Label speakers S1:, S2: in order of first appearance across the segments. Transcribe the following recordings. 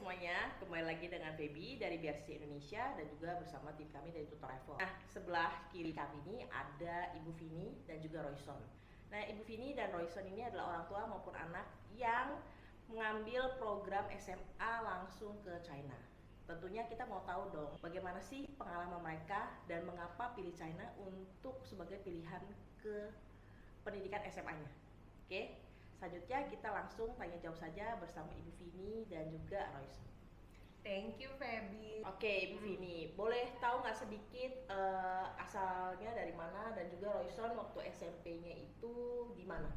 S1: semuanya, kembali lagi dengan Feby dari BRC Indonesia dan juga bersama tim kami dari Tutoreful. Nah, sebelah kiri kami ini ada Ibu Vini dan juga Royson. Nah, Ibu Vini dan Royson ini adalah orang tua maupun anak yang mengambil program SMA langsung ke China. Tentunya kita mau tahu dong bagaimana sih pengalaman mereka dan mengapa pilih China untuk sebagai pilihan ke pendidikan SMA-nya. Oke? Selanjutnya kita langsung tanya jawab saja bersama Ibu Vini dan juga Royson.
S2: Thank you Feby.
S1: Oke, Ibu Vini, boleh tahu nggak sedikit asalnya dari mana dan juga Royson waktu SMP-nya itu di mana?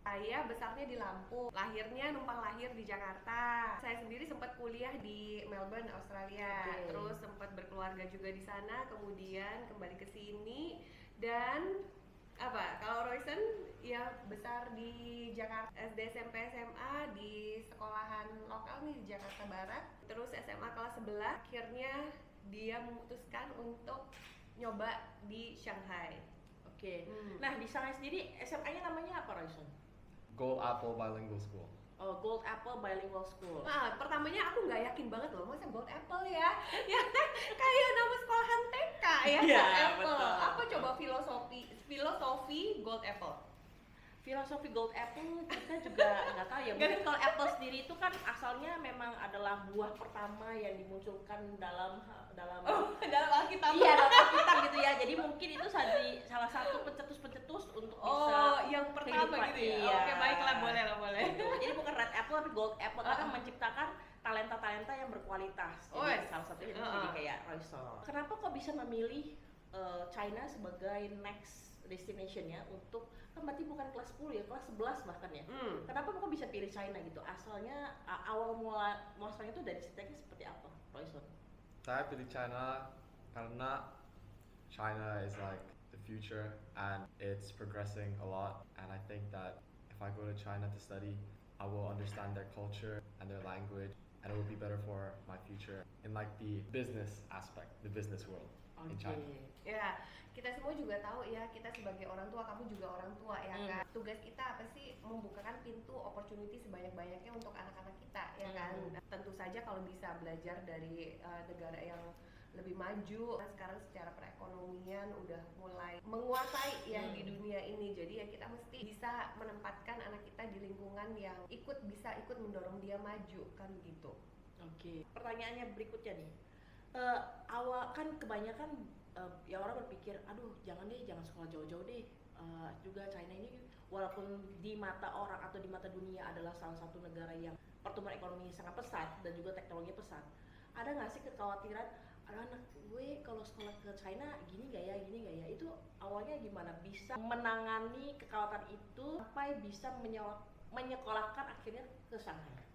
S2: Saya besarnya di Lampung, lahirnya numpang lahir di Jakarta. Saya sendiri sempat kuliah di Melbourne, Australia.
S1: Oke.
S2: Terus sempat berkeluarga juga di sana, kemudian kembali ke sini dan kalau Royson ya besar di Jakarta, SD, SMP, SMA di sekolahan lokal nih di Jakarta Barat. Terus SMA kelas 11, akhirnya dia memutuskan untuk nyoba di Shanghai.
S1: Oke. Nah, di Shanghai sendiri SMA-nya namanya apa, Royson?
S3: Gold Apple Bilingual School.
S1: Oh, Gold Apple Bilingual School.
S2: Nah, pertamanya aku nggak yakin banget loh, masa Gold Apple ya? Ya kayak nama sekolahan TK ya,
S1: Iya,
S2: Gold Apple.
S1: betul.
S2: Apa coba filosofi Gold Apple?
S1: Filosofi Gold Apple kita juga nggak tahu ya. Mungkin kalau apple sendiri itu kan asalnya memang adalah buah pertama yang dimunculkan dalam
S2: dalam Alkitab.
S1: iya, dalam Alkitab gitu ya. Jadi mungkin itu salah satu pencetus untuk bisa
S2: yang pertama
S1: kehidupan.
S2: gitu ya.
S1: Iya.
S2: Oke, baiklah, boleh.
S1: Gitu. Jadi bukan red apple tapi gold apple karena menciptakan talenta-talenta yang berkualitas. Jadi salah satunya itu jadi kayak Royson. Kenapa kok bisa memilih China sebagai next destination-nya untuk, kan berarti bukan kelas 10 ya, kelas 11 bahkan ya. Kenapa kok bisa pilih China gitu? Asalnya awal muasalnya itu dari ceritanya seperti apa, Royson?
S3: Saya pilih China karena China is like the future and it's progressing a lot, and I think that if I go to China to study, I will understand their culture and their language, and it will be better for my future in like the business aspect, the business world in China.
S2: Ya, kita semua juga tahu ya, kita sebagai orang tua, kamu juga orang tua ya kan. Tugas kita apa sih? Membukakan pintu opportunity sebanyak-banyaknya untuk anak-anak kita ya kan. Tentu saja kalau bisa belajar dari negara yang lebih maju, sekarang secara perekonomian udah mulai menguasai ya di dunia ini. Jadi ya kita mesti bisa menempatkan anak kita di lingkungan yang bisa ikut mendorong dia maju kan begitu.
S1: Oke. Pertanyaannya berikutnya nih. Awal kan kebanyakan ya orang berpikir, aduh jangan sekolah jauh-jauh deh. Juga China ini walaupun di mata orang atau di mata dunia adalah salah satu negara yang pertumbuhan ekonominya sangat pesat dan juga teknologinya pesat, ada nggak sih kekhawatiran anak gue kalau sekolah ke China gini nggak ya? Itu awalnya gimana bisa menangani kekhawatiran itu sampai bisa menyekolahkan akhirnya ke Shanghai?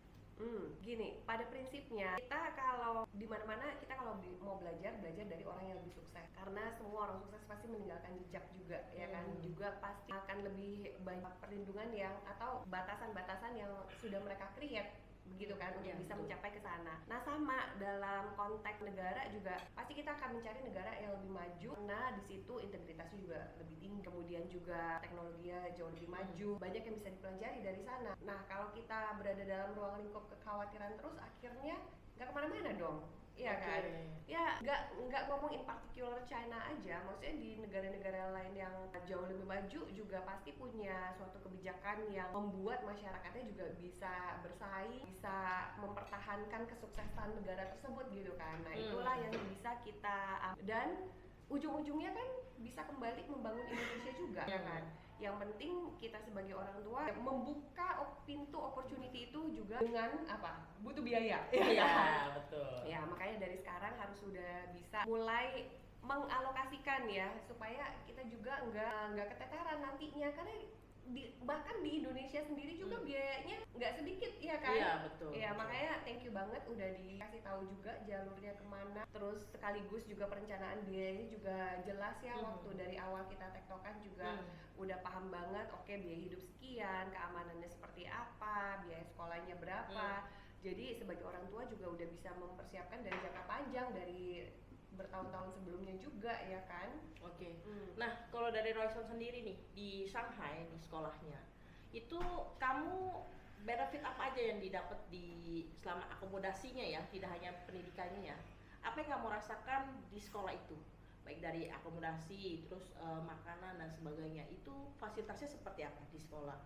S2: Gini, pada prinsipnya kita kalau di mana-mana kita kalau mau belajar dari orang yang lebih sukses, karena semua orang sukses pasti meninggalkan jejak juga ya kan, juga pasti akan lebih banyak perlindungan yang atau batasan-batasan yang sudah mereka create begitu kan untuk bisa mencapai ke sana. Nah, sama dalam konteks negara juga pasti kita akan mencari negara yang lebih maju karena di situ integritasnya juga lebih tinggi, kemudian juga teknologinya jauh lebih maju, banyak yang bisa dipelajari dari sana. Nah, kalau kita berada dalam ruang lingkup kekhawatiran terus, akhirnya nggak kemana-mana dong. Iya kan? Ya nggak ngomong in particular China aja, maksudnya di negara-negara lain yang jauh lebih maju juga pasti punya suatu kebijakan yang membuat masyarakatnya juga bisa bersaing, bisa mempertahankan kesuksesan negara tersebut gitu kan. Nah, itulah yang bisa kita dan ujung-ujungnya kan bisa kembali membangun Indonesia juga ya kan. Yang penting kita sebagai orang tua membuka pintu opportunity itu juga dengan butuh biaya.
S1: Iya, betul.
S2: Ya, makanya dari sekarang harus sudah bisa mulai mengalokasikan ya supaya kita juga nggak keteteran nantinya, karena bahkan di Indonesia sendiri juga biayanya nggak sedikit ya kan.
S1: Iya, betul.
S2: Ya, makanya thank you banget udah dikasih tahu juga jalurnya kemana, terus sekaligus juga perencanaan biayanya juga jelas ya. Waktu dari awal kita tektokan juga udah paham banget, oke, biaya hidup sekian, keamanannya seperti apa, biaya sekolahnya berapa. Jadi sebagai orang tua juga udah bisa mempersiapkan dari jangka panjang, dari bertahun-tahun sebelumnya juga ya kan.
S1: Oke. Nah, kalau dari Royson sendiri nih di Shanghai di sekolahnya, itu kamu benefit apa aja yang didapat di selama akomodasinya ya, tidak hanya pendidikannya ya. Apa yang kamu rasakan di sekolah itu? Baik dari akomodasi, terus makanan dan sebagainya. Itu fasilitasnya seperti apa di sekolah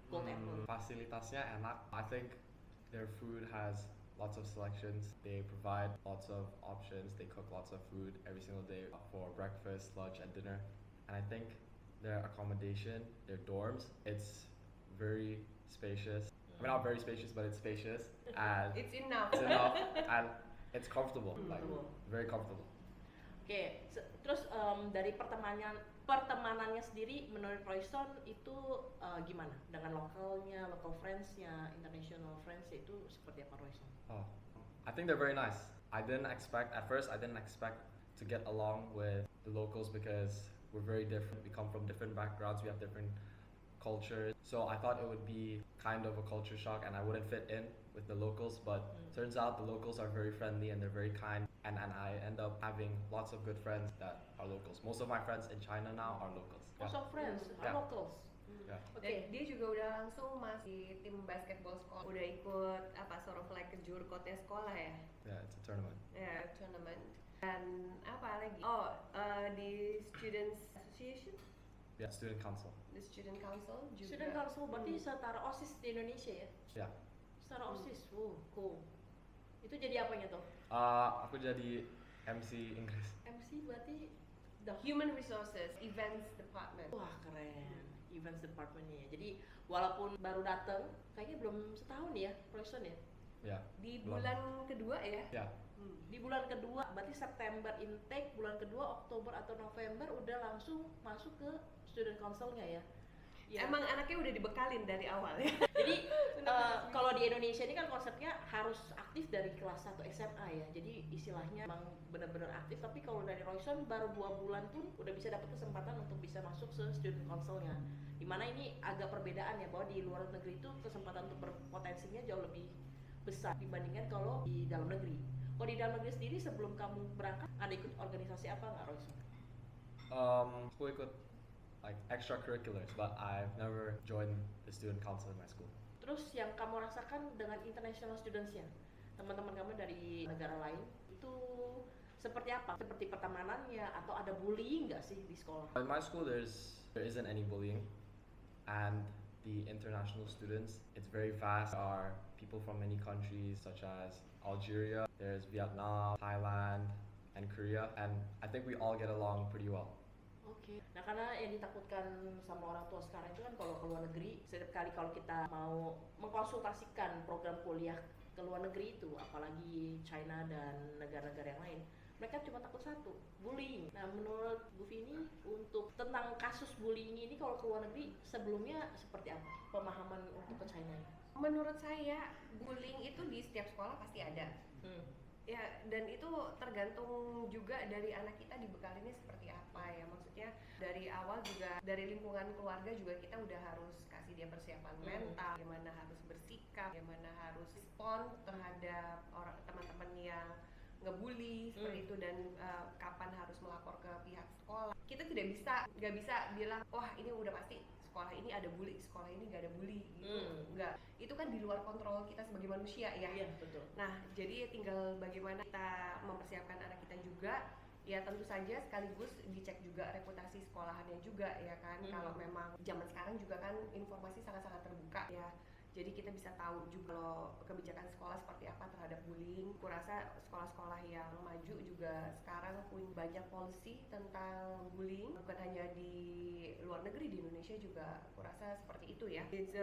S1: Gold Apple?
S3: Fasilitasnya enak. I think their food has lots of selections. They provide lots of options. They cook lots of food every single day for breakfast, lunch, and dinner. And I think their accommodation, their dorms, it's very spacious. I mean, not very spacious, but it's spacious and
S2: It's enough.
S3: it's enough and it's comfortable, like
S1: Betul.
S3: very comfortable.
S1: Oke, terus dari pertemanannya sendiri menurut Royson itu gimana? Dengan local friends-nya, international friends itu seperti apa Royson?
S3: Oh, I think they're very nice. At first I didn't expect to get along with the locals because we're very different. We come from different backgrounds, we have different cultures. So I thought it would be kind of a culture shock and I wouldn't fit in with the locals, but turns out the locals are very friendly and they're very kind, and I end up having lots of good friends that are locals. Most of my friends in China now are locals.
S1: Most of friends are
S3: Yeah.
S1: locals.
S3: Yeah.
S1: Oke.
S2: Dan dia juga udah langsung masih tim basketball sekolah, udah ikut sort of like kejurkotnya sekolah ya,
S3: Yeah, it's a tournament.
S2: ya tournament. Dan apa lagi? Di Students Association,
S3: Yeah, student council.
S2: the Student Council juga.
S1: Student Council berarti setara OSIS di Indonesia ya?
S3: Yeah.
S1: Setara OSIS, cool. Itu jadi apanya tuh?
S3: Aku jadi MC Inggris.
S1: MC berarti the
S2: Human Resources Events Department.
S1: wah keren, events departmentnya ya. Jadi walaupun baru datang, kayaknya belum setahun ya, Royson ya?
S3: Yeah.
S2: Di
S3: Belum.
S2: bulan kedua ya.
S3: Yeah.
S1: Di bulan kedua, berarti September intake, bulan kedua Oktober atau November udah langsung masuk ke student council-nya ya? Ya.
S2: Emang anaknya udah dibekalin dari awal ya.
S1: Jadi kalau di Indonesia ini kan konsepnya harus aktif dari kelas 1 SMA ya. Jadi istilahnya memang benar-benar aktif. Tapi kalau dari Royson baru 2 bulan pun udah bisa dapat kesempatan untuk bisa masuk ke student council-nya. Dimana ini agak perbedaan ya, bahwa di luar negeri itu kesempatan untuk berpotensinya jauh lebih besar dibandingkan kalau di dalam negeri. Kalau di dalam negeri sendiri sebelum kamu berangkat ada ikut organisasi apa nggak Royson?
S3: Aku ikut like extracurriculars, but I've never joined the student council in my school.
S1: Terus yang kamu rasakan dengan international students-nya, teman-teman kamu dari negara lain itu seperti apa? Seperti pertemanannya atau ada bullying nggak sih di sekolah?
S3: In my school, there isn't any bullying, and the international students, it's very vast. There are people from many countries such as Algeria, there's Vietnam, Thailand, and Korea, and I think we all get along pretty well.
S1: Oke. Nah karena yang ditakutkan sama orang tua sekarang itu kan kalau ke luar negeri, setiap kali kalau kita mau mengkonsultasikan program kuliah ke luar negeri itu, apalagi China dan negara-negara yang lain, mereka cuma takut satu, bullying. Nah menurut Bu Vini, untuk tentang kasus bullying ini kalau ke luar negeri sebelumnya seperti apa pemahaman untuk ke China ini?
S2: Menurut saya bullying itu di setiap sekolah pasti ada. Ya, dan itu tergantung juga dari anak kita dibekalinnya seperti apa ya. Maksudnya dari awal juga, dari lingkungan keluarga juga kita udah harus kasih dia persiapan mental, bagaimana harus bersikap, bagaimana harus respon terhadap orang teman-teman yang ngebully seperti itu, dan kapan harus melapor ke pihak sekolah. Kita nggak bisa bilang, wah ini udah pasti sekolah ini ada bully, sekolah ini nggak ada bully gitu. Nggak, itu kan di luar kontrol kita sebagai manusia ya.
S1: Iya betul.
S2: Nah, jadi tinggal bagaimana kita mempersiapkan anak kita juga. Ya tentu saja sekaligus dicek juga reputasi sekolahannya juga ya kan. Kalau memang zaman sekarang juga kan informasi sangat-sangat terbuka ya. Jadi kita bisa tahu juga loh kebijakan sekolah seperti apa terhadap bullying. Aku rasa sekolah-sekolah yang maju juga sekarang punya banyak policy tentang bullying. Bukan hanya di luar negeri, di Indonesia juga aku rasa seperti itu ya. It's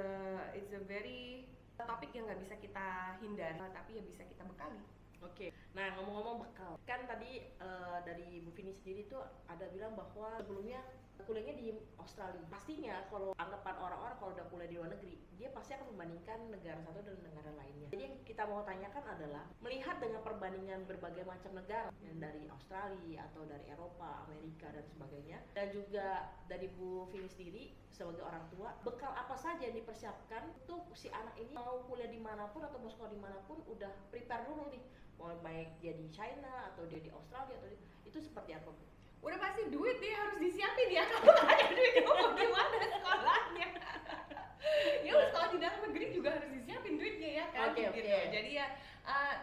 S2: a very topik yang nggak bisa kita hindari, tapi ya bisa kita bekali.
S1: Oke. Nah ngomong-ngomong bekal, kan tadi dari Bu Vini sendiri tuh ada bilang bahwa sebelumnya kuliahnya di Australia. Pastinya kalau anggapan orang-orang kalau udah kuliah di luar negeri, dia pasti akan membandingkan negara satu dan negara lainnya. Jadi yang kita mau tanyakan adalah melihat dengan perbandingan berbagai macam negara, yang dari Australia atau dari Eropa, Amerika dan sebagainya, dan juga dari Bu Vini sendiri sebagai orang tua, bekal apa saja yang dipersiapkan untuk si anak ini mau kuliah dimanapun atau mau sekolah dimanapun udah prepare dulu nih, mau baik dia di China atau dia di Australia atau itu seperti apa Bu?
S2: udah pasti duit dia harus disiapin ya, kalau nggak ada duit mau gimana sekolahnya. Ya udah sekolah di dalam negeri juga harus disiapin duitnya ya kan.
S1: Oke.
S2: Jadi ya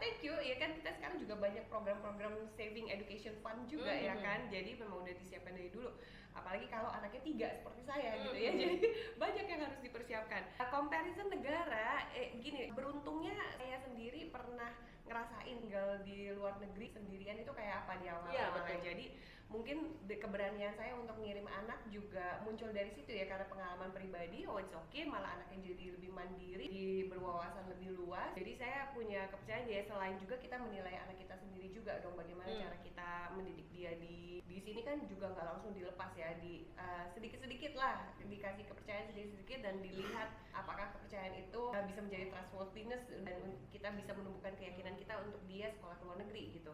S2: thank you ya kan, kita sekarang juga banyak program-program saving education fund juga ya kan, jadi memang udah disiapkan dari dulu, apalagi kalau anaknya 3 seperti saya gitu ya, jadi banyak yang harus dipersiapkan. Comparison negara, gini, beruntungnya saya sendiri pernah ngerasain tinggal di luar negeri sendirian itu kayak apa di awal.
S1: Iya, betul.
S2: Jadi mungkin keberanian saya untuk ngirim anak juga muncul dari situ ya, karena pengalaman pribadi, oh it's okay, malah anaknya jadi lebih mandiri, berwawasan lebih luas. Jadi saya punya kepercayaan ya, selain juga kita menilai anak kita sendiri juga dong, bagaimana cara kita mendidik dia di sini kan juga nggak langsung dilepas ya, di sedikit-sedikit lah dikasih kepercayaan sedikit-sedikit dan dilihat apakah kepercayaan itu bisa menjadi trustworthiness dan kita bisa menumbuhkan keyakinan kita untuk dia sekolah ke luar negeri gitu.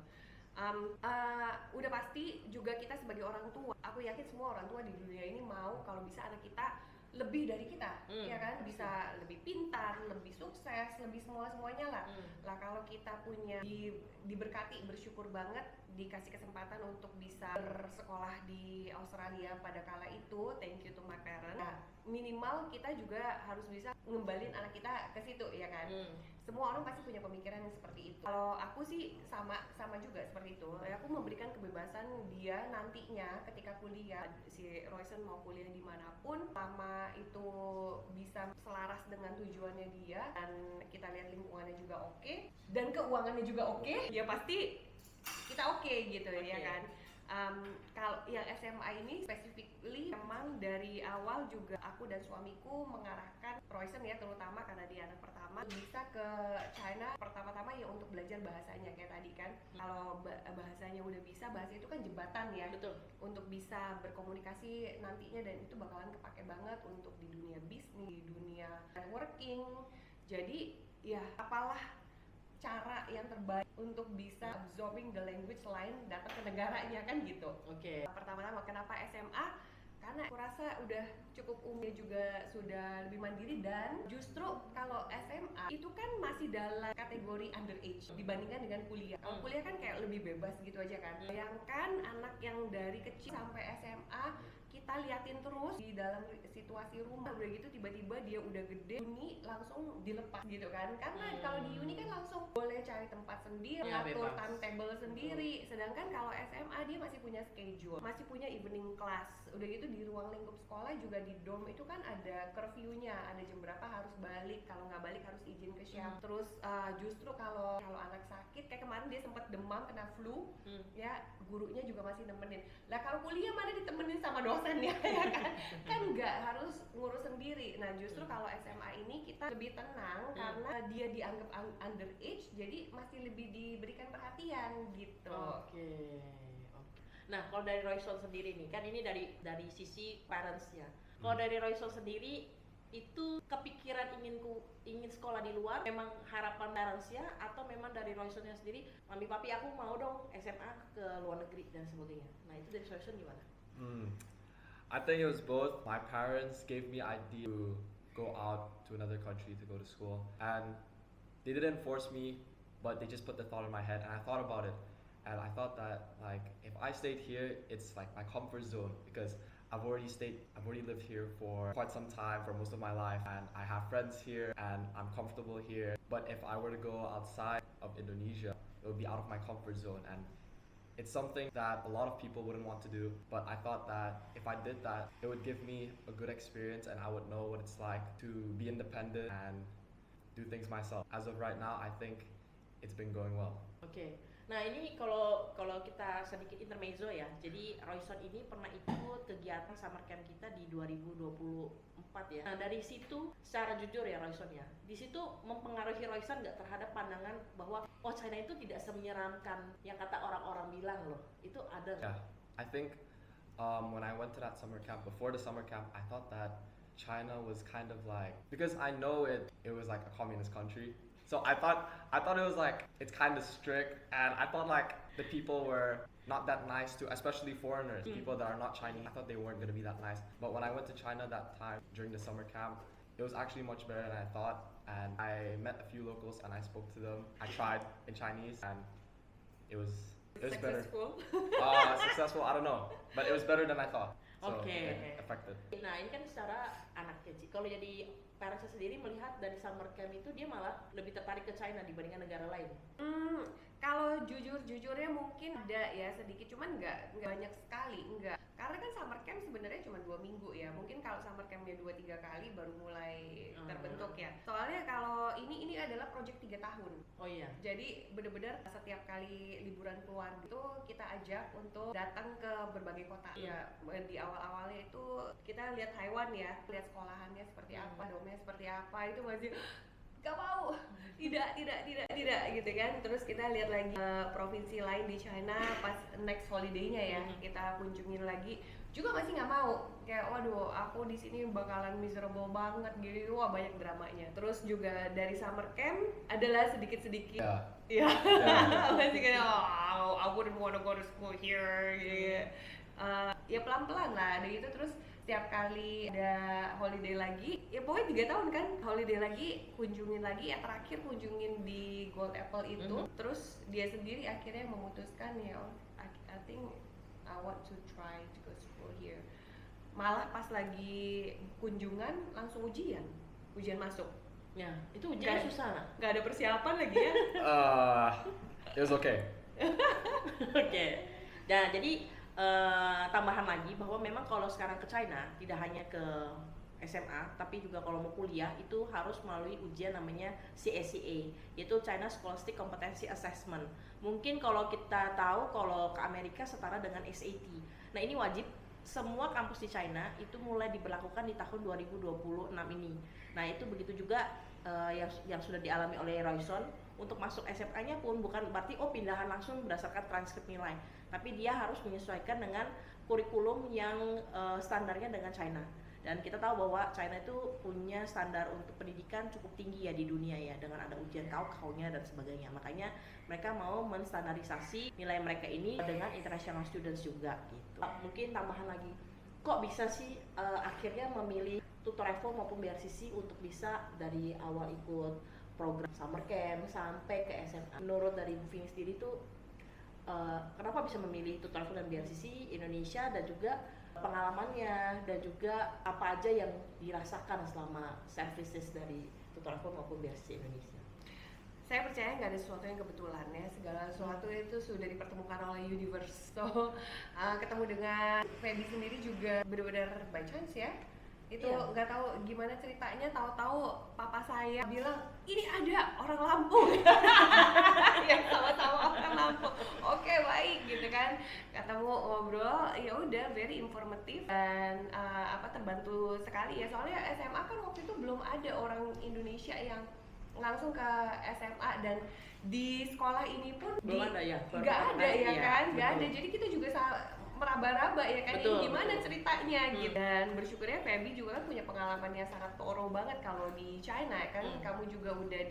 S2: Udah pasti juga kita sebagai orang tua, aku yakin semua orang tua di dunia ini mau kalau bisa anak kita lebih dari kita, ya kan, bisa lebih pintar, lebih sukses, lebih semuanya lah. Lah kalau kita punya diberkati, bersyukur banget dikasih kesempatan untuk bisa bersekolah di Australia pada kala itu, thank you to my parents. Nah, minimal kita juga harus bisa ngembalin anak kita ke situ ya kan. Semua orang pasti punya pemikiran yang seperti itu. Kalau aku sih sama juga seperti itu. Aku memberikan kebebasan dia nantinya ketika kuliah, si Royson mau kuliah dimanapun, selama itu bisa selaras dengan tujuannya dia dan kita lihat lingkungannya juga oke dan keuangannya juga oke, ya pasti kita oke gitu ya kan. Kalau yang SMA ini specifically memang dari awal juga aku dan suamiku mengarahkan Royson ya, terutama karena dia anak pertama, bisa ke China pertama-tama ya untuk belajar bahasanya kayak tadi kan. Kalau bahasanya udah bisa, bahasa itu kan jembatan ya.
S1: Betul.
S2: Untuk bisa berkomunikasi nantinya, dan itu bakalan kepake banget untuk di dunia bisnis, di dunia networking. Jadi ya apalah cara yang terbaik untuk bisa absorbing the language lain datang ke negaranya kan gitu.
S1: Oke.
S2: Pertama-tama kenapa SMA? Karena aku rasa udah cukup umur juga, sudah lebih mandiri, dan justru kalau SMA itu kan masih dalam kategori underage dibandingkan dengan kuliah. Kalau kuliah kan kayak lebih bebas gitu aja kan. Bayangkan anak yang dari kecil sampai SMA kita liatin terus di dalam situasi rumah, udah gitu tiba-tiba dia udah gede, uni langsung dilepas gitu kan. Karena kalau di uni kan langsung boleh cari tempat sendiri,
S1: Ya,
S2: atur
S1: bebas.
S2: timetable sendiri. Sedangkan kalau SMA dia masih punya schedule, masih punya evening class. Udah gitu di ruang lingkup sekolah juga, di dorm itu kan ada curfew-nya, ada jam berapa harus balik, kalau nggak balik harus izin ke chef. Terus justru kalau anak sakit kayak kemarin dia sempat demam, kena flu, ya gurunya juga masih nemenin. Lah kalau kuliah mana ditemenin sama dosen ya kan? Kan nggak harus ngurus sendiri. Nah justru kalau SMA ini kita lebih tenang karena dia dianggap underage, jadi masih lebih diberikan perhatian gitu.
S1: Oke. Nah, kalau dari Royson sendiri nih, kan ini dari sisi parents-nya. Kalau dari Royson sendiri, itu kepikiran ingin sekolah di luar, memang harapan parents-nya, atau memang dari Roysonnya sendiri, mami papi aku mau dong SMA ke luar negeri dan sebagainya. Nah, itu dari Royson gimana?
S3: I think it was both. My parents gave me idea to go out to another country to go to school, and they didn't force me, but they just put the thought in my head, and I thought about it, and I thought that like if I stayed here, it's like my comfort zone because I've already lived here for quite some time, for most of my life, and I have friends here and I'm comfortable here. But if I were to go outside of Indonesia, it would be out of my comfort zone, and it's something that a lot of people wouldn't want to do, but I thought that if I did that, it would give me a good experience and I would know what it's like to be independent and do things myself. As of right now, I think it's been going well.
S1: Oke. Nah, ini kalau kita sedikit intermezzo ya. Jadi Royson ini pernah ikut kegiatan summer camp kita di 2024 ya. Nah, dari situ secara jujur ya Royson ya, di situ mempengaruhi Royson nggak terhadap pandangan bahwa oh China itu tidak semenyeramkan yang kata orang-orang bilang loh. Itu ada.
S3: Yeah, I think when I went to that summer camp, before the summer camp, I thought that China was kind of like, because I know it was like a communist country. So I thought it was like, it's kind of strict, and I thought like the people were not that nice to, especially foreigners, people that are not Chinese. I thought they weren't going to be that nice. But when I went to China that time during the summer camp, it was actually much better than I thought, and I met a few locals and I spoke to them. I tried in Chinese and it was It was better.
S2: Successful.
S3: Successful, I don't know, but it was better than I thought. So
S1: Oke.
S3: it affected.
S1: Nah ini kan secara anaknya sih. Kalau jadi parentsnya sendiri melihat dari summer camp itu dia malah lebih tertarik ke China dibandingkan negara lain.
S2: Kalau jujurnya mungkin ada ya sedikit, cuman nggak banyak sekali, nggak. Karena kan summer camp sebenarnya cuma 2 minggu ya. Mungkin kalau summer campnya 2-3 kali baru mulai terbentuk ya. Soalnya kalau ini adalah project 3 tahun.
S1: Oh iya.
S2: Jadi benar-benar setiap kali liburan keluar itu kita ajak untuk datang ke berbagai kota. Ya di awal-awalnya itu kita lihat Taiwan ya, lihat sekolahannya seperti apa, domnya seperti apa, itu masih gak mau, tidak gitu kan. Terus kita lihat lagi provinsi lain di China pas next holiday-nya ya, kita kunjungin lagi juga masih nggak mau, kayak waduh aku di sini bakalan miserable banget gitu, wah banyak dramanya. Terus juga dari summer camp adalah sedikit-sedikit ya masih kayak oh I wouldn't wanna go to school here gitu. Ya pelan-pelan lah ada gitu. Terus setiap kali ada holiday lagi, ya pokoknya 3 tahun kan holiday lagi, kunjungin lagi, ya terakhir kunjungin di Gold Apple itu. Terus dia sendiri akhirnya memutuskan ya I think I want to try to go school here. Malah pas lagi kunjungan langsung ujian masuk.
S1: Ya, itu ujian susah lah.
S2: Gak ada persiapan lagi ya.
S3: It was okay.
S1: Oke. Nah, jadi tambahan lagi bahwa memang kalau sekarang ke China tidak hanya ke SMA, tapi juga kalau mau kuliah itu harus melalui ujian namanya CSCA, yaitu China Scholastic Competency Assessment. Mungkin kalau kita tahu kalau ke Amerika setara dengan SAT. Nah ini wajib semua kampus di China itu mulai diberlakukan di tahun 2026 ini. Nah itu begitu juga yang sudah dialami oleh Royson. Untuk masuk SMA-nya pun bukan berarti pindahan langsung berdasarkan transkrip nilai, tapi dia harus menyesuaikan dengan kurikulum yang standarnya dengan China. Dan kita tahu bahwa China itu punya standar untuk pendidikan cukup tinggi ya di dunia ya, dengan ada ujian KAU-nya dan sebagainya. Makanya mereka mau menstandarisasi nilai mereka ini dengan international students juga gitu. Mungkin tambahan lagi, kok bisa sih akhirnya memilih TutorEvo maupun BRCC untuk bisa dari awal ikut program summer camp sampai ke SMA. Menurut dari Bu Vini sendiri tuh kenapa bisa memilih TutorEvo dan BRCC Indonesia, dan juga pengalamannya dan juga apa aja yang dirasakan selama services dari TutorEvo maupun BRCC Indonesia?
S2: Saya percaya nggak ada sesuatu yang kebetulan ya, segala sesuatu itu sudah dipertemukan oleh universe. So ketemu dengan Feby sendiri juga benar-benar by chance ya. Itu nggak tahu gimana ceritanya, tahu-tahu papa saya bilang ini ada orang Lampung yang sama-sama orang Lampung. Oke, baik gitu kan, ketemu ngobrol, ya udah very informatif dan terbantu sekali ya, soalnya SMA kan waktu itu belum ada orang Indonesia yang langsung ke SMA, dan di sekolah ini pun
S1: belum ada ya,
S2: nggak ada ya kan, nggak ada. Jadi kita juga meraba-raba ya kan, ini gimana ceritanya gitu. Dan bersyukurnya Feby juga kan punya pengalaman yang sangat thorough banget kalau di China kan. Kamu juga udah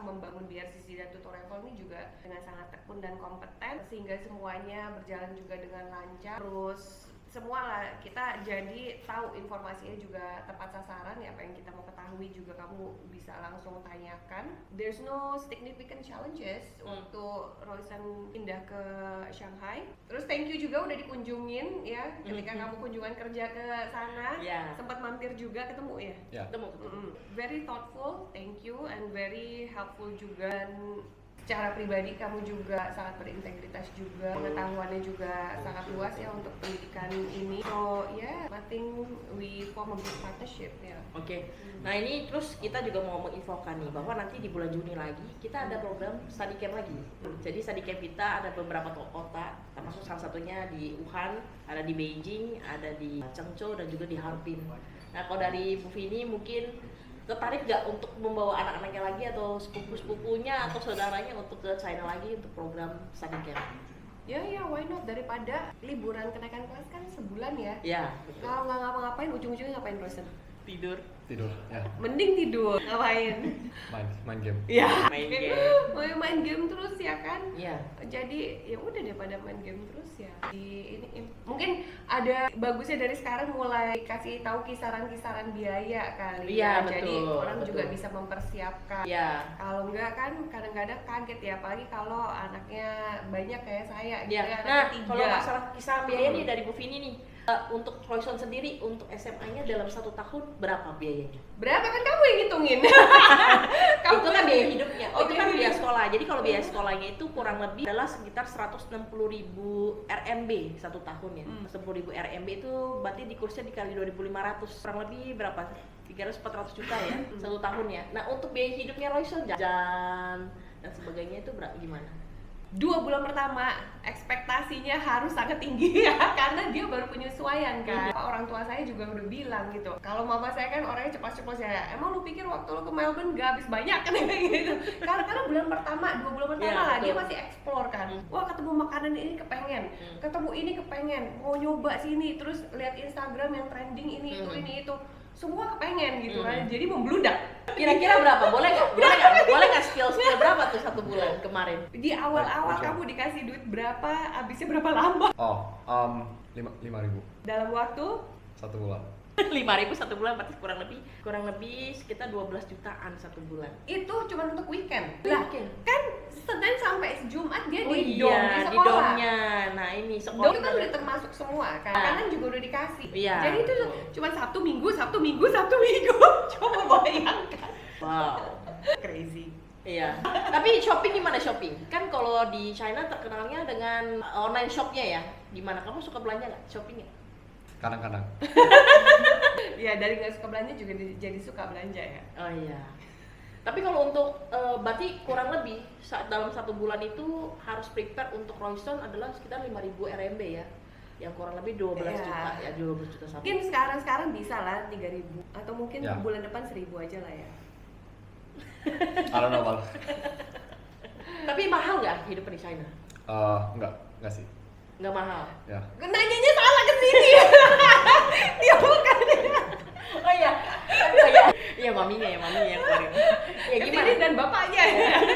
S2: membangun BRCC dan TutorEvo ini juga dengan sangat tekun dan kompeten, sehingga semuanya berjalan juga dengan lancar. Terus semua lah kita jadi tahu informasinya juga tepat sasaran ya, apa yang kita mau ketahui juga kamu bisa langsung tanyakan. There's no significant challenges untuk Royson pindah ke Shanghai. Terus thank you juga udah dikunjungin ya, ketika kamu kunjungan kerja ke sana, sempat mampir juga, ketemu ya? Ketemu. Very thoughtful, thank you, and very helpful juga. Dan secara pribadi kamu juga sangat berintegritas juga, pengetahuannya juga sangat luas ya untuk pendidikan ini. So nothing, we form a good partnership ya.
S1: Oke. Nah ini terus kita juga mau menginfokan nih bahwa nanti di bulan Juni lagi kita ada program study camp lagi. Jadi study camp kita ada beberapa kota, termasuk salah satunya di Wuhan, ada di Beijing, ada di Chengzhou, dan juga di Harbin. Nah kalau dari Bu Vini mungkin tertarik nggak untuk membawa anak-anaknya lagi atau sepupu-sepupunya atau saudaranya untuk ke China lagi untuk program study camp?
S2: Ya, why not? Daripada liburan kenaikan kelas kan sebulan ya.
S1: Iya, betul.
S2: Kalau nggak ngapa-ngapain, ujung-ujungnya ngapain Royson?
S1: Tidur,
S3: ya.
S2: Mending tidur, ngapain?
S3: Main game.
S2: Ya.
S1: Main game.
S2: Main main game terus ya kan.
S1: Iya.
S2: Jadi ya udah daripada main game terus ya ini mungkin ada bagusnya dari sekarang mulai kasih tahu kisaran-kisaran biaya kali
S1: Iya,
S2: ya. Jadi
S1: betul,
S2: orang juga
S1: betul.
S2: bisa mempersiapkan.
S1: Iya.
S2: Kalau enggak kan kadang-kadang kaget ya, apalagi kalau anaknya banyak kayak saya gitu
S1: Ya,
S2: ya,
S1: nah
S2: anaknya 3.
S1: kalau masalah kisaran biaya nih dari Bu Vini nih, untuk Royson sendiri untuk SMA-nya dalam 1 tahun berapa biayanya?
S2: Berapa kan kamu yang ngitungin?
S1: Itu kan biaya hidupnya,
S2: Oh,
S1: itu kan
S2: biaya
S1: biaya
S2: hidup.
S1: sekolah. Jadi kalau biaya sekolahnya itu kurang lebih adalah sekitar 160.000 RMB 1 tahun ya. 10.000 RMB itu berarti di kursnya dikali 2.500, kurang lebih berapa? 300-400 juta ya 1 tahun ya. Nah untuk biaya hidupnya Royson, jajan dan sebagainya itu gimana?
S2: 2 bulan pertama ekspektasinya harus sangat tinggi ya, karena dia baru penyesuaian kan. Orang tua saya juga udah bilang gitu, kalau mama saya kan orangnya ceplos-ceplos ya, emang lu pikir waktu lu ke Melbourne gak habis banyak kan gitu. Karena bulan pertama, 2 bulan pertama
S1: Iya,
S2: lah dia
S1: betul.
S2: masih explore kan. Wah ketemu makanan ini kepengen, ketemu ini kepengen, mau nyoba sini, terus lihat Instagram yang trending ini itu, semua kepengen gitu kan. Jadi membludak.
S1: Kira-kira berapa? Boleh nggak skill berapa tuh 1 bulan kemarin?
S2: Di awal-awal kamu dikasih duit berapa, habisnya berapa lama?
S3: Oh, 5.000
S2: Dalam waktu
S3: 1 bulan.
S1: 5.000 1 bulan berarti kurang lebih sekitar 12 jutaan 1 bulan.
S2: itu cuma untuk weekend.
S1: Weekend.
S2: Kan Senin sampai Jumat dia
S1: Oh
S2: di dom di
S1: iya, di
S2: sekolah.
S1: domnya. Nah ini
S2: Dom
S1: sekolah
S2: itu kan udah termasuk semua kan, kanan juga udah dikasih.
S1: Iya,
S2: Jadi itu
S1: betul.
S2: cuma Sabtu Minggu. Coba bayangkan.
S1: Wow.
S2: Crazy.
S1: Iya. Tapi shopping gimana shopping? Kan kalau di China terkenalnya dengan online shopnya ya. Gimana? Kamu suka belanja nggak? Shopping nggak?
S3: Kadang-kadang.
S2: Ya dari nggak suka belanja juga jadi suka belanja ya.
S1: Oh iya. Tapi kalau untuk berarti kurang lebih dalam 1 bulan itu harus prepare untuk Royson adalah sekitar 5.000 RMB ya. Yang kurang lebih 12
S2: Iya.
S1: juta ya, 12 juta satu.
S2: Mungkin sekarang bisa lah 3.000 atau mungkin
S3: Ya.
S2: bulan depan 1.000 aja lah ya.
S3: I don't know about.
S1: Tapi mahal nggak hidup di China?
S3: Enggak sih.
S1: Nggak mahal.
S3: Ya.
S2: Nanyanya salah ke sini. Dia bukan.
S1: Oh iya. Oh iya. Iya maminya yang keluarin. Ya
S2: Ke
S1: gimana?
S2: sini dan bapaknya.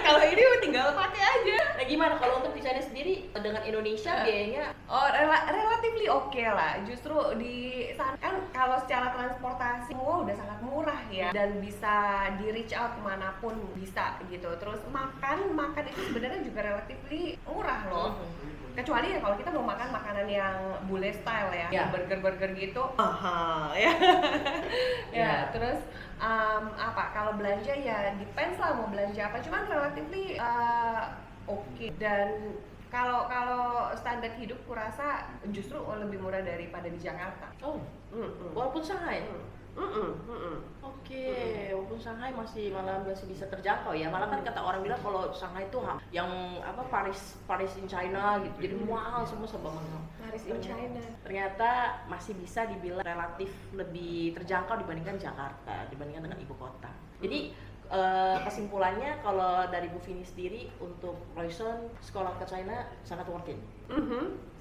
S2: Kalau ini tinggal pakai aja.
S1: Nah gimana kalau untuk di China sendiri dengan Indonesia biayanya?
S2: Oh, relatively oke lah. Justru di sana kan kalau secara transportasi semua udah sangat murah ya, dan bisa di reach out kemanapun bisa gitu. Terus makan itu sebenarnya juga relatively murah loh. Kecuali ya kalau kita mau makan makanan yang bule style ya,
S1: Ya.
S2: burger gitu mahal ya.
S1: Ya.
S2: Terus apa kalau belanja ya depends lah mau belanja apa, cuman relatively oke. Dan kalau standar hidup kurasa justru lebih murah daripada di Jakarta.
S1: Oh, walaupun Shanghai. Oke, walaupun Shanghai malah masih bisa terjangkau ya. Malah kan kata orang bilang kalau Shanghai itu yang apa Paris in China gitu. Jadi mahal, semua serba mahal.
S2: Paris in China.
S1: Ternyata masih bisa dibilang relatif lebih terjangkau dibandingkan Jakarta, dibandingkan dengan ibu kota. Jadi kesimpulannya kalau dari Bu Vini sendiri untuk Royson sekolah ke China sangat worth it.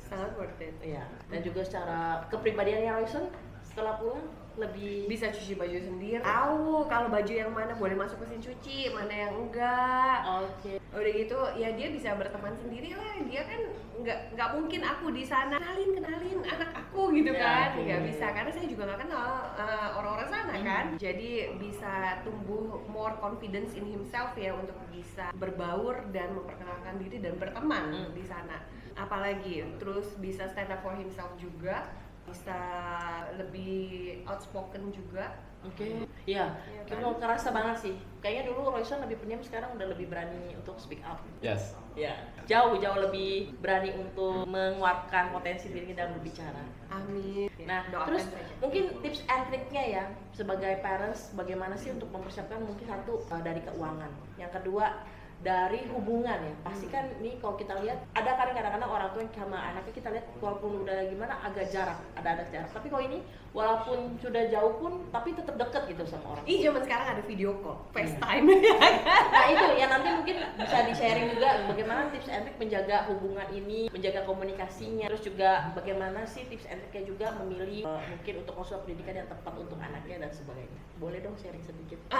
S2: Sangat worth it.
S1: Iya. Dan juga secara kepribadiannya Royson setelah pulang lebih
S2: Bisa cuci baju sendiri. Tahu kalau baju yang mana boleh masuk mesin cuci, mana yang enggak.
S1: Oke.
S2: Udah gitu ya dia bisa berteman sendiri lah. Dia kan nggak mungkin aku di sana kenalin anak aku gitu
S1: Ya,
S2: kan.
S1: oke.
S2: Nggak bisa karena saya juga nggak kenal orang-orang sana kan. Jadi bisa tumbuh more confidence in himself ya untuk bisa berbaur dan memperkenalkan diri dan berteman di sana. Apalagi terus bisa stand up for himself juga, bisa lebih outspoken juga.
S1: Oke. Iya.
S2: Iya
S1: Kita
S2: kan?
S1: ngerasa banget sih. Kayaknya dulu Royson lebih pendiam, sekarang udah lebih berani untuk speak up.
S3: Yes.
S1: Ya. Jauh lebih berani untuk mengeluarkan potensi dirinya dalam berbicara.
S2: Amin.
S1: Nah,
S2: Doakan
S1: terus
S2: saja.
S1: mungkin tips and triknya ya sebagai parents bagaimana sih untuk mempersiapkan mungkin satu dari keuangan, yang kedua dari hubungan ya. Pasti kan nih kalau kita lihat ada kadang-kadang orang tua yang sama anaknya kita lihat walaupun udah gimana agak jarak, ada jarak. Tapi kalau ini walaupun sudah jauh pun tapi tetap dekat gitu sama orang.
S2: Ih, zaman sekarang ada video call, FaceTime.
S1: Nah itu ya nanti mungkin bisa di-sharing juga bagaimana tips and trick menjaga hubungan ini, menjaga komunikasinya, terus juga bagaimana sih tips and tricknya juga memilih mungkin untuk konsul pendidikan yang tepat untuk anaknya dan sebagainya. Boleh dong sharing sedikit?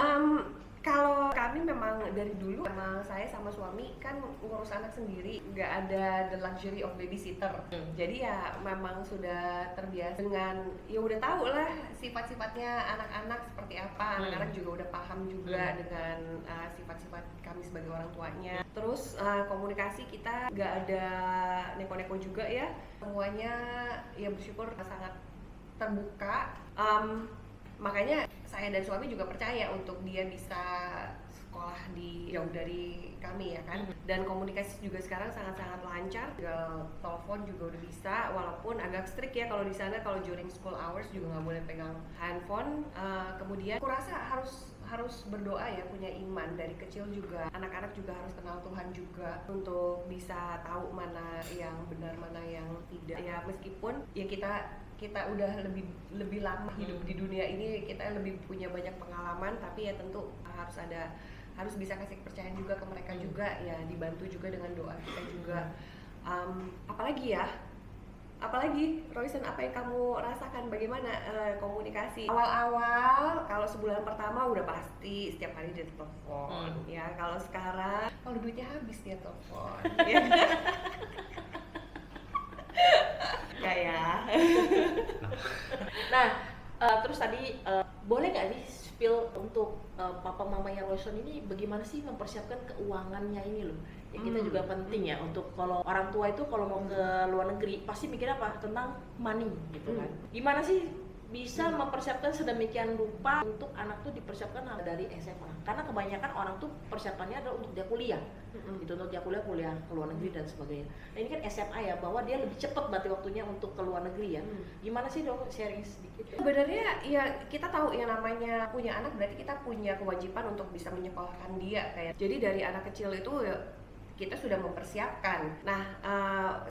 S2: Kalau kami memang dari dulu, memang saya sama suami kan ngurus anak sendiri, nggak ada the luxury of babysitter. Jadi ya memang sudah terbiasa dengan, ya udah tahu lah sifat-sifatnya anak-anak seperti apa. Anak-anak juga udah paham juga dengan sifat-sifat kami sebagai orang tuanya. Terus komunikasi kita nggak ada neko-neko juga ya. Semuanya ya bersyukur sangat terbuka. Makanya saya dan suami juga percaya untuk dia bisa sekolah di jauh dari kami ya kan. Dan komunikasi juga sekarang sangat-sangat lancar. Telepon juga udah bisa, walaupun agak strict ya kalau di sana, kalau during school hours juga nggak boleh pegang handphone. Kemudian aku rasa harus berdoa ya, punya iman dari kecil juga. Anak-anak juga harus kenal Tuhan juga untuk bisa tahu mana yang benar, mana yang tidak. Ya meskipun ya kita udah lebih lama hidup di dunia ini, kita lebih punya banyak pengalaman, tapi ya tentu harus bisa kasih kepercayaan juga ke mereka juga, ya dibantu juga dengan doa kita juga. Apalagi Royson, apa yang kamu rasakan, bagaimana komunikasi awal-awal? Kalau sebulan pertama udah pasti setiap hari dia telepon ya. Kalau sekarang kalau duitnya habis dia telepon ya.
S1: Ya. Nah, terus tadi boleh nggak nih spill untuk papa mamanya Royson ini bagaimana sih mempersiapkan keuangannya ini loh? Ya kita juga penting ya untuk kalau orang tua itu kalau mau ke luar negeri pasti mikir apa? Tentang money gitu kan. Gimana sih bisa mempersiapkan sedemikian rupa untuk anak tuh dipersiapkan dari SMA? Karena kebanyakan orang tuh persiapannya adalah untuk dia kuliah. Itu untuk dia kuliah ke luar negeri dan sebagainya. Nah ini kan SMA ya, bahwa dia lebih cepat berarti waktunya untuk ke luar negeri ya. Gimana sih dong, sharing sedikit?
S2: Sebenarnya ya kita tahu yang namanya punya anak berarti kita punya kewajiban untuk bisa menyekolahkan dia kayak. Jadi dari anak kecil itu ya, kita sudah mempersiapkan. Nah,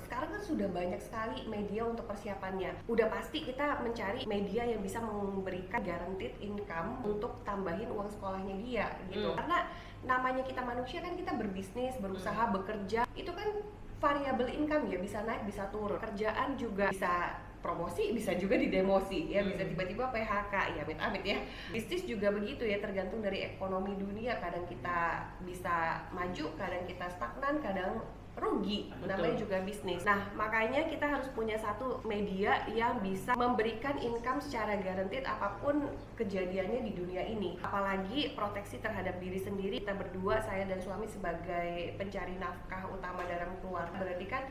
S2: sekarang kan sudah banyak sekali media untuk persiapannya. Udah pasti kita mencari media yang bisa memberikan guaranteed income untuk tambahin uang sekolahnya dia gitu. Karena namanya kita manusia kan, kita berbisnis, berusaha, bekerja, itu kan variable income ya, bisa naik bisa turun. Kerjaan juga bisa promosi, bisa juga didemosi ya, bisa tiba-tiba PHK ya, amit-amit ya. Bisnis juga begitu ya, tergantung dari ekonomi dunia. Kadang kita bisa maju, kadang kita stagnan, kadang rugi. Namanya juga bisnis. Nah makanya kita harus punya satu media yang bisa memberikan income secara guaranteed apapun kejadiannya di dunia ini. Apalagi proteksi terhadap diri sendiri. Kita berdua, saya dan suami, sebagai pencari nafkah utama dalam keluarga, berarti kan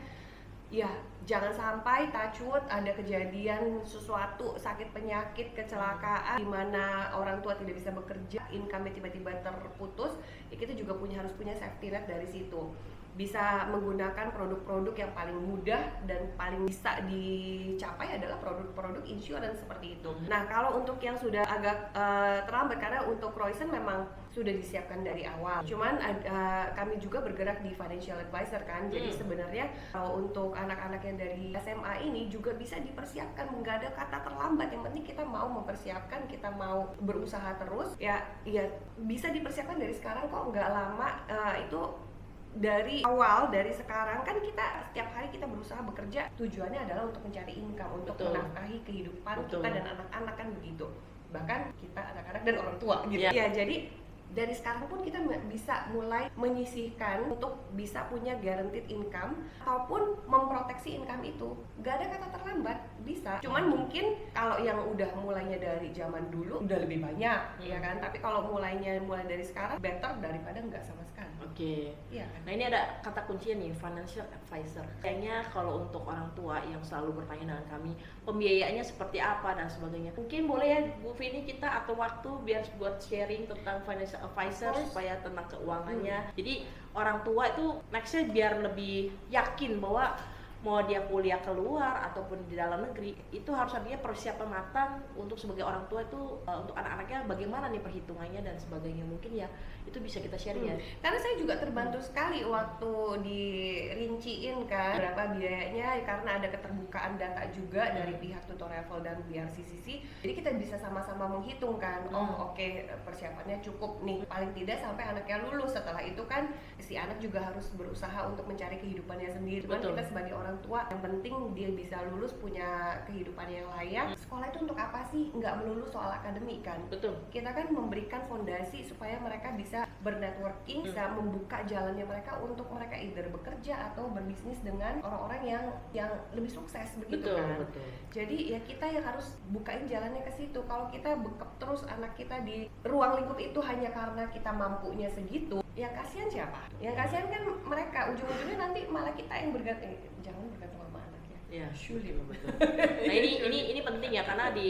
S2: ya jangan sampai touch ada kejadian sesuatu, sakit, penyakit, kecelakaan di mana orang tua tidak bisa bekerja, income tiba-tiba terputus, ya kita juga harus punya safety net dari situ. Bisa menggunakan produk-produk yang paling mudah dan paling bisa dicapai adalah produk-produk insurance seperti itu. Nah kalau untuk yang sudah agak terlambat, karena untuk Royson memang sudah disiapkan dari awal. Cuman kami juga bergerak di financial advisor kan. Jadi sebenarnya kalau untuk anak-anak yang dari SMA ini juga bisa dipersiapkan, nggak ada kata terlambat. Yang penting kita mau mempersiapkan, kita mau berusaha terus. Ya bisa dipersiapkan dari sekarang kok, nggak lama. Itu dari awal, dari sekarang kan kita setiap hari kita berusaha bekerja, tujuannya adalah untuk mencari income, untuk menafkahi kehidupan kita dan anak-anak kan begitu. Bahkan kita anak-anak dan orang tua gitu. Ya jadi dari sekarang pun kita bisa mulai menyisihkan untuk bisa punya guaranteed income ataupun memproteksi income itu. Gak ada kata terlambat, bisa. Cuman mungkin kalau yang udah mulainya dari zaman dulu udah lebih banyak ya kan. Tapi kalau mulai dari sekarang better daripada nggak sama sekali.
S1: Oke.
S2: Iya kan?
S1: Nah ini ada kata kuncinya nih, financial advisor. Kayaknya kalau untuk orang tua yang selalu bertanya dengan kami, pembiayaannya seperti apa dan sebagainya. Mungkin boleh ya Bu Vini, kita atau waktu biar buat sharing tentang financial advisor supaya tentang keuangannya. Jadi orang tua itu nextnya biar lebih yakin bahwa mau dia kuliah keluar ataupun di dalam negeri, itu harus adanya persiapan matang untuk sebagai orang tua itu untuk anak-anaknya bagaimana nih perhitungannya dan sebagainya. Mungkin ya itu bisa kita sharing ya.
S2: Karena saya juga terbantu sekali waktu dirinciin kan berapa biayanya, karena ada keterbukaan data juga dari pihak Tutoravel dan BRCCC. Jadi kita bisa sama-sama menghitung kan, oke, persiapannya cukup nih, paling tidak sampai anaknya lulus. Setelah itu kan si anak juga harus berusaha untuk mencari kehidupannya sendiri. Cuman kita sebagai orang tua, yang penting dia bisa lulus, punya kehidupan yang layak, sekolah itu untuk apa sih? Nggak melulu soal akademik kan.
S1: Betul.
S2: Kita kan memberikan fondasi supaya mereka bisa bernetworking, bisa membuka jalannya mereka untuk mereka either bekerja atau berbisnis dengan orang-orang yang lebih sukses begitu
S1: Betul,
S2: kan.
S1: betul.
S2: Jadi ya kita yang harus bukain jalannya ke situ. Kalau kita bekep terus anak kita di ruang lingkup itu hanya karena kita mampunya segitu, yang kasihan siapa? Yang kasihan kan mereka, ujung-ujungnya nanti malah kita yang bergantung. Jangan bergantung sama anak ya.
S1: Ya, surely betul. Nah ini penting ya, karena di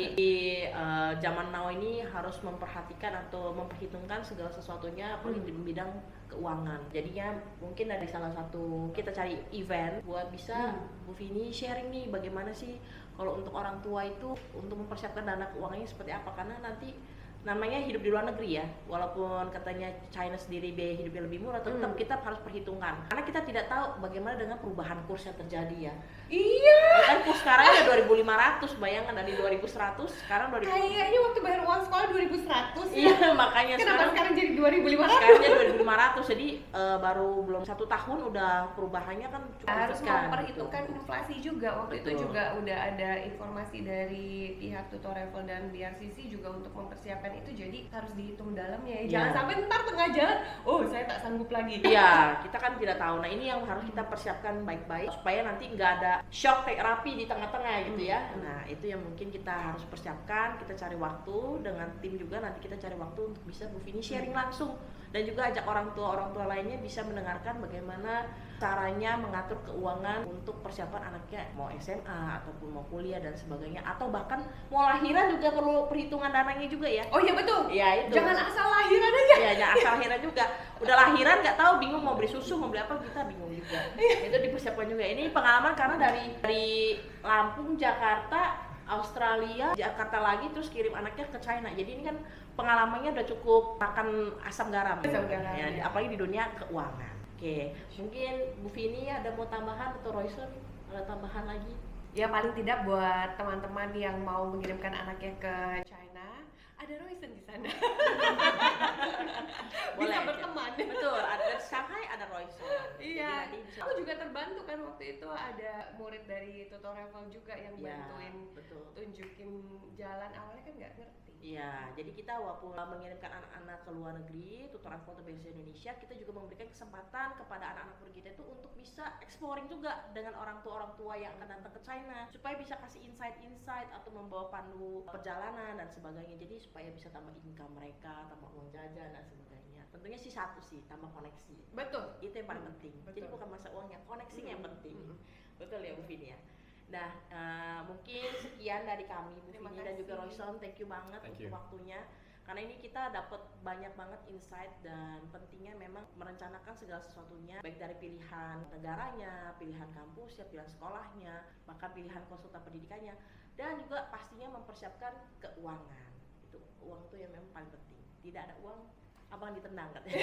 S1: zaman now ini harus memperhatikan atau memperhitungkan segala sesuatunya apalagi di bidang keuangan. Jadinya mungkin dari salah satu kita cari event buat bisa Bu Vini sharing nih bagaimana sih kalau untuk orang tua itu untuk mempersiapkan dana keuangannya seperti apa, karena nanti namanya hidup di luar negeri ya, walaupun katanya China sendiri biaya hidupnya lebih murah, tetap kita harus perhitungkan karena kita tidak tahu bagaimana dengan perubahan kurs yang terjadi ya.
S2: Iya.
S1: Kan kurs sekarang ada 2.500, bayangkan dari 2.100 sekarang 2.000.
S2: Kayaknya waktu bayar uang sekolah 2.100 ya.
S1: Iya, makanya
S2: Kenapa sekarang jadi 2.500?
S1: sekarang jadi 2.500, jadi baru belum 1 tahun udah perubahannya kan cukup
S2: Harus
S1: signifikan,
S2: memperhitungkan
S1: gitu.
S2: inflasi juga. Waktu itu
S1: Betul.
S2: juga udah ada informasi dari pihak Tutoreful dan BRCC juga untuk mempersiapkan itu, jadi harus dihitung dalamnya ya. Jangan
S1: Iya.
S2: sampai ntar tengah jalan, oh saya tak sanggup lagi.
S1: Iya, kita kan tidak tahu. Nah ini yang harus kita persiapkan baik-baik supaya nanti nggak ada shock terapi di tengah-tengah gitu ya. Nah itu yang mungkin kita harus persiapkan. Kita cari waktu dengan tim juga, nanti kita cari waktu untuk bisa Bu Vini sharing langsung dan juga ajak orang tua lainnya bisa mendengarkan bagaimana caranya mengatur keuangan untuk persiapan anaknya mau SMA ataupun mau kuliah dan sebagainya, atau bahkan mau lahiran juga perlu perhitungan dananya juga ya.
S2: Oh iya betul.
S1: Iya itu.
S2: Jangan asal lahiran aja.
S1: Iya, jangan asal lahiran juga. Udah lahiran nggak tahu, bingung mau beli susu, mau beli apa, kita bingung juga. Itu dipersiapkan juga. Ini pengalaman karena dari Lampung, Jakarta, Australia, Jakarta lagi, terus kirim anaknya ke China. Jadi ini kan pengalamannya udah cukup makan asam garam.
S2: Asam garam,
S1: Ya,
S2: ya.
S1: apalagi di dunia keuangan. Oke, mungkin Bu Vini ada mau tambahan atau Royson ada tambahan lagi?
S2: Ya paling tidak buat teman-teman yang mau mengirimkan anaknya ke China, ada Royson di sana. Bisa
S1: Boleh.
S2: berteman.
S1: Betul, ada di Shanghai ada Royson.
S2: Iya,
S1: Jadi nanti bisa-
S2: aku juga terbantu kan waktu itu ada murid dari Tutoreful juga yang
S1: Iya,
S2: bantuin
S1: betul.
S2: tunjukin jalan, awalnya kan nggak ngerti.
S1: Iya, jadi kita walaupun mengirimkan anak-anak ke luar negeri, Tutoreful atau BRCC Indonesia, kita juga memberikan kesempatan kepada anak-anak murid kita itu untuk bisa exploring juga dengan orang tua yang akan datang ke China, supaya bisa kasih insight atau membawa pandu perjalanan dan sebagainya. Jadi supaya bisa tambah income mereka, tambah uang jajan dan sebagainya. Tentunya sih satu sih, tambah koneksi.
S2: Betul.
S1: Itu yang paling penting. Jadi
S2: betul.
S1: bukan masa uangnya, koneksinya yang penting. Betul ya Bu Vini ya. Nah, mungkin sekian dari kami Bu
S2: Terima
S1: Vini dan juga
S2: kasih.
S1: Royson, thank you banget
S3: Thank
S1: untuk
S3: you.
S1: waktunya. Karena ini kita dapat banyak banget insight dan pentingnya memang merencanakan segala sesuatunya, baik dari pilihan negaranya, pilihan kampusnya, pilihan sekolahnya, bahkan pilihan konsultan pendidikannya, dan juga pastinya mempersiapkan keuangan. Itu uang itu yang memang paling penting. Tidak ada uang, abang ditendang katanya.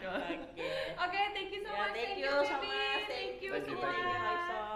S1: Oke.
S2: Oke, thank you so
S1: Ya,
S2: much.
S1: thank you so
S2: Baby.
S1: much.
S2: Thank you
S3: Thank you,
S2: semua.
S3: thank you.
S1: Royson.